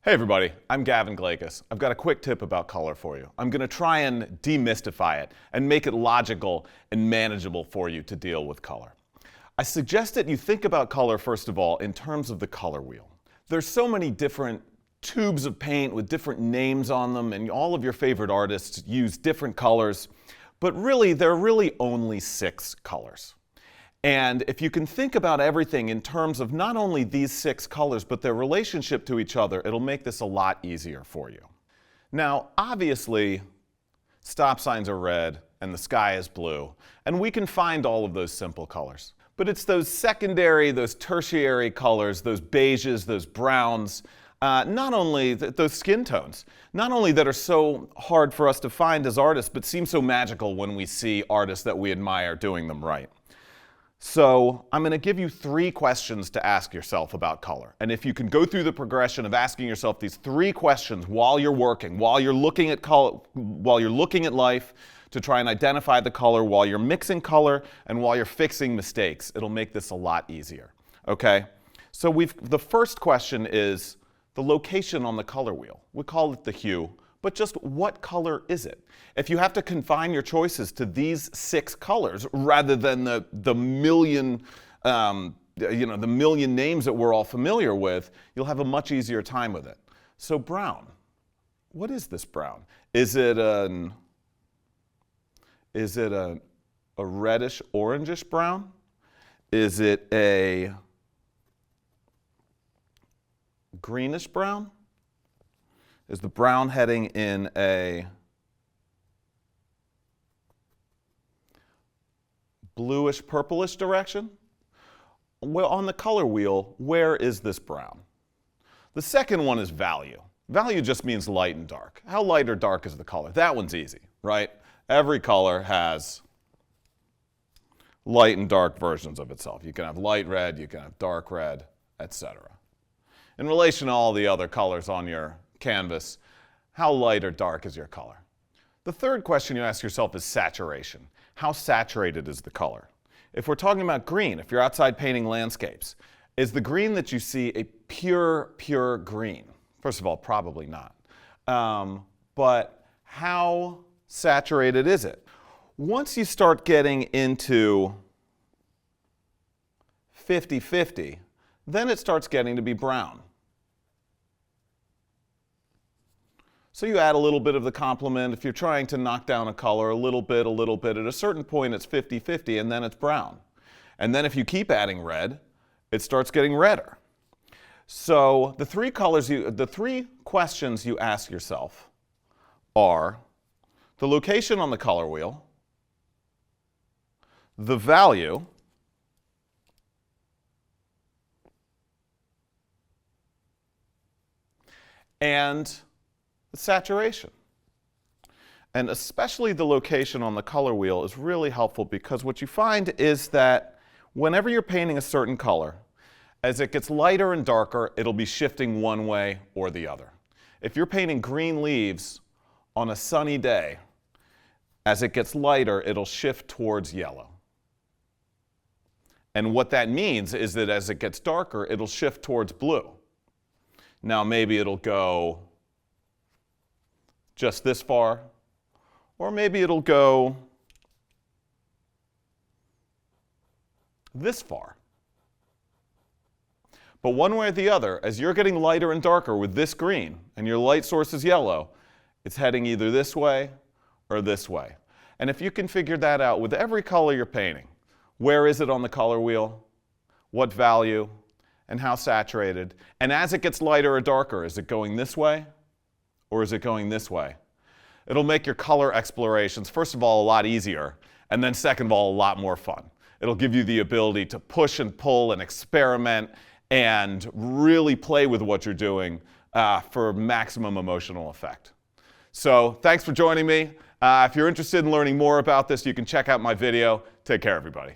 Hey everybody, I'm Gavin Glakas. I've got a quick tip about color for you. I'm going to try and demystify it and make it logical and manageable for you to deal with color. I suggest that you think about color, first of all, in terms of the color wheel. There's so many different tubes of paint with different names on them, and all of your favorite artists use different colors, but really, there are really only 6 colors. And if you can think about everything in terms of not only these 6 colors, but their relationship to each other, it'll make this a lot easier for you. Now, obviously, stop signs are red and the sky is blue, and we can find all of those simple colors. But it's those secondary, those tertiary colors, those beiges, those browns, not only those skin tones, not only that are so hard for us to find as artists, but seem so magical when we see artists that we admire doing them right. So I'm going to give you 3 questions to ask yourself about color. And if you can go through the progression of asking yourself these 3 questions while you're working, while you're looking at color, while you're looking at life to try and identify the color, while you're mixing color, and while you're fixing mistakes, it'll make this a lot easier. Okay? So the first question is the location on the color wheel. We call it the hue, but just what color is it? If you have to confine your choices to these 6 colors rather than the million names that we're all familiar with, you'll have a much easier time with it. So brown, what is this brown? Is it a reddish orangish brown? Is it a greenish brown? Is the brown heading in a bluish purplish direction? Well, on the color wheel, where is this brown? The second one is value. Value just means light and dark. How light or dark is the color? That one's easy, right? Every color has light and dark versions of itself. You can have light red, you can have dark red, etc. In relation to all the other colors on your canvas, how light or dark is your color? The third question you ask yourself is saturation. How saturated is the color? If we're talking about green, if you're outside painting landscapes, is the green that you see a pure green? First of all, probably not. But how saturated is it? Once you start getting into 50-50, then it starts getting to be brown. So you add a little bit of the complement. If you're trying to knock down a color, a little bit. At a certain point, it's 50-50, and then it's brown. And then if you keep adding red, it starts getting redder. So the 3 questions you ask yourself are the location on the color wheel, the value, and the saturation. And especially the location on the color wheel is really helpful because what you find is that whenever you're painting a certain color, as it gets lighter and darker, it'll be shifting one way or the other. If you're painting green leaves on a sunny day, as it gets lighter, it'll shift towards yellow. And what that means is that as it gets darker, it'll shift towards blue. Now maybe it'll go just this far, or maybe it'll go this far. But one way or the other, as you're getting lighter and darker with this green, and your light source is yellow, it's heading either this way or this way. And if you can figure that out with every color you're painting, where is it on the color wheel, what value, and how saturated, and as it gets lighter or darker, is it going this way? Or is it going this way? It'll make your color explorations, first of all, a lot easier, and then second of all, a lot more fun. It'll give you the ability to push and pull and experiment and really play with what you're doing for maximum emotional effect. So thanks for joining me. If you're interested in learning more about this, you can check out my video. Take care, everybody.